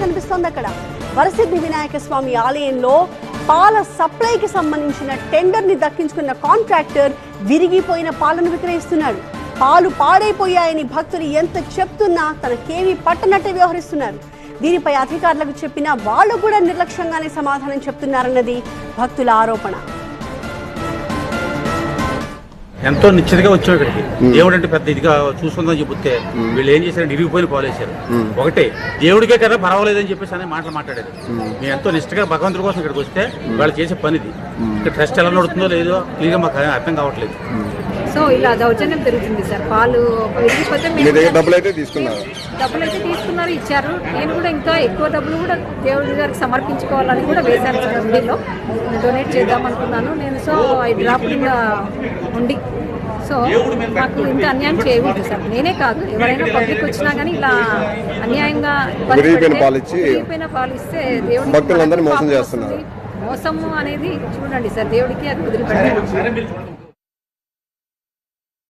కనిపిస్తోంది. అక్కడ వరసిద్ధి వినాయక స్వామి ఆలయంలో పాల సప్లైకి సంబంధించిన టెండర్ ని దక్కించుకున్న కాంట్రాక్టర్ విరిగిపోయిన పాలను విక్రయిస్తున్నాడు. పాలు పాడైపోయాయని భక్తులు ఎంత చెప్తున్నా తనకేమీ పట్టనట్టే వ్యవహరిస్తున్నారు. దీనిపై అధికారులకు చెప్పినా వాళ్ళు కూడా నిర్లక్ష్యంగానే సమాధానం చెప్తున్నారన్నది భక్తుల ఆరోపణ. ఎంతో నిశ్చితగా వచ్చాం ఇక్కడికి. దేవుడు అంటే పెద్ద ఇదిగా చూసుకుందని చెబితే వీళ్ళు ఏం చేశారంటే ఇరిగిపోయిన పాలేశారు. ఒకటే దేవుడికే కదా పర్వాలేదని చెప్పేసి అనే మాటలు మాట్లాడేది. మేము ఎంతో నిష్ఠగా భగవంతుడి కోసం ఇక్కడికి వస్తే వాళ్ళు చేసే పనిది. ఇక్కడ ట్రస్ట్ ఎలా నడుతుందో లేదో క్లియర్గా మాకు అర్థం కావట్లేదు. సో ఇలా దౌర్జన్యం పెరుగుతుంది సార్. పాలు డబ్బులు అయితే తీసుకున్నారు, ఇచ్చారు. నేను కూడా ఇంకా ఎక్కువ డబ్బులు కూడా దేవుడి గారికి సమర్పించుకోవాలని కూడా వేశాను సార్. హుండీలో డొనేట్ చేద్దాం అనుకున్నాను నేను. సో ఐ డ్రాప్ ఇన్ ఉండి. సో మాకు ఇంత అన్యాయం చేయకూడదు సార్. నేనే కాదు, ఎవరైనా పబ్లిక్ వచ్చినా కానీ ఇలా అన్యాయంగా విరిగిపోయిన పాలు ఇస్తే దేవుడికి మోసం చేస్తున్నారు. మోసము అనేది చూడండి సార్, దేవుడికి అది వదిలిపెట్టారు.